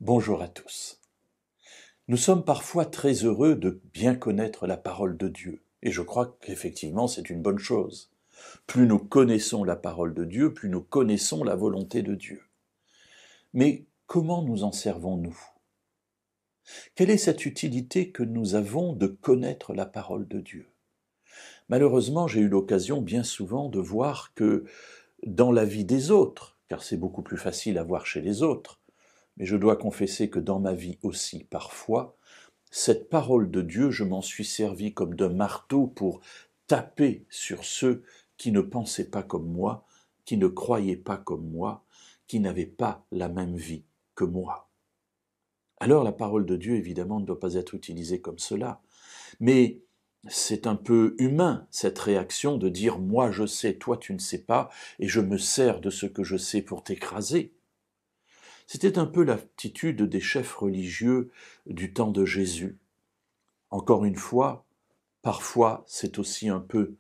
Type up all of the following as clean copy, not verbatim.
Bonjour à tous. Nous sommes parfois très heureux de bien connaître la parole de Dieu, et je crois qu'effectivement c'est une bonne chose. Plus nous connaissons la parole de Dieu, plus nous connaissons la volonté de Dieu. Mais comment nous en servons-nous? Quelle est cette utilité que nous avons de connaître la parole de Dieu? Malheureusement, j'ai eu l'occasion bien souvent de voir que dans la vie des autres, car c'est beaucoup plus facile à voir chez les autres, mais je dois confesser que dans ma vie aussi, parfois, cette parole de Dieu, je m'en suis servi comme d'un marteau pour taper sur ceux qui ne pensaient pas comme moi, qui ne croyaient pas comme moi, qui n'avaient pas la même vie que moi. Alors la parole de Dieu, évidemment, ne doit pas être utilisée comme cela, mais c'est un peu humain, cette réaction de dire « moi je sais, toi tu ne sais pas, et je me sers de ce que je sais pour t'écraser ». C'était un peu l'attitude des chefs religieux du temps de Jésus. Encore une fois, parfois c'est aussi un peu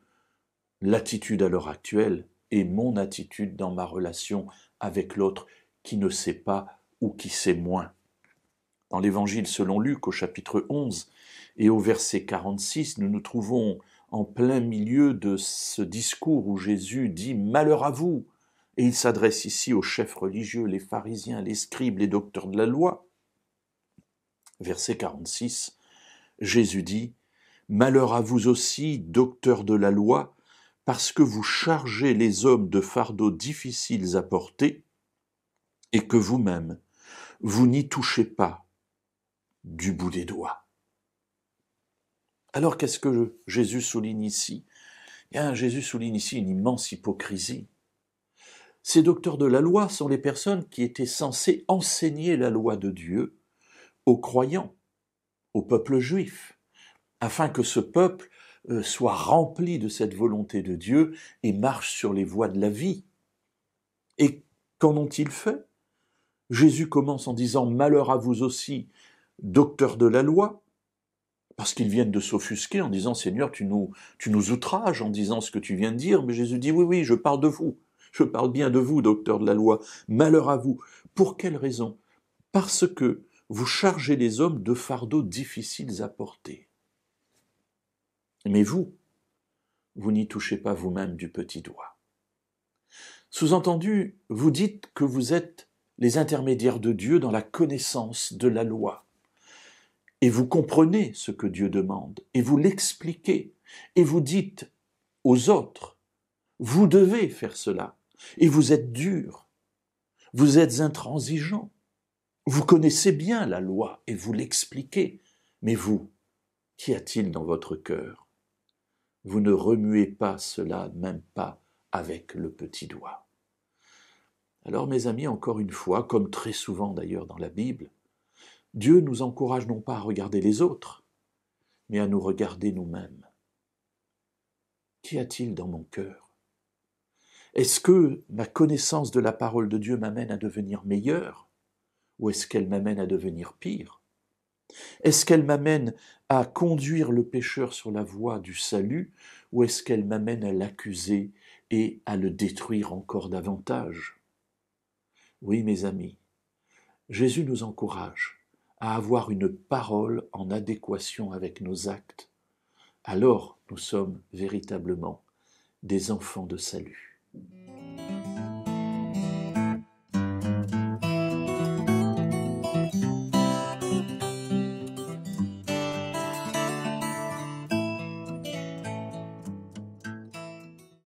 l'attitude à l'heure actuelle et mon attitude dans ma relation avec l'autre qui ne sait pas ou qui sait moins. Dans l'Évangile selon Luc au chapitre 11 et au verset 46, nous nous trouvons en plein milieu de ce discours où Jésus dit « Malheur à vous !» et il s'adresse ici aux chefs religieux, les pharisiens, les scribes, les docteurs de la loi. Verset 46, Jésus dit « Malheur à vous aussi, docteurs de la loi, parce que vous chargez les hommes de fardeaux difficiles à porter et que vous-même, vous n'y touchez pas du bout des doigts. » Alors qu'est-ce que Jésus souligne ici? Jésus souligne ici une immense hypocrisie. Ces docteurs de la loi sont les personnes qui étaient censées enseigner la loi de Dieu aux croyants, au peuple juif, afin que ce peuple soit rempli de cette volonté de Dieu et marche sur les voies de la vie. Et qu'en ont-ils fait? Jésus commence en disant « Malheur à vous aussi, docteurs de la loi », parce qu'ils viennent de s'offusquer en disant « Seigneur, tu nous outrages en disant ce que tu viens de dire ». Mais Jésus dit « Oui, je parle de vous. Je parle bien de vous, docteurs de la loi. Malheur à vous. » Pour quelle raison? Parce que vous chargez les hommes de fardeaux difficiles à porter. Mais vous n'y touchez pas vous-même du petit doigt. Sous-entendu, vous dites que vous êtes les intermédiaires de Dieu dans la connaissance de la loi. Et vous comprenez ce que Dieu demande, et vous l'expliquez, et vous dites aux autres, vous devez faire cela, et vous êtes dur, vous êtes intransigeant, vous connaissez bien la loi, et vous l'expliquez, mais vous, qu'y a-t-il dans votre cœur? Vous ne remuez pas cela, même pas avec le petit doigt. Alors mes amis, encore une fois, comme très souvent d'ailleurs dans la Bible, Dieu nous encourage non pas à regarder les autres, mais à nous regarder nous-mêmes. Qu'y a-t-il dans mon cœur? Est-ce que ma connaissance de la parole de Dieu m'amène à devenir meilleur, ou est-ce qu'elle m'amène à devenir pire? Est-ce qu'elle m'amène à conduire le pécheur sur la voie du salut, ou est-ce qu'elle m'amène à l'accuser et à le détruire encore davantage? Oui, mes amis, Jésus nous encourage à avoir une parole en adéquation avec nos actes. Alors nous sommes véritablement des enfants de salut.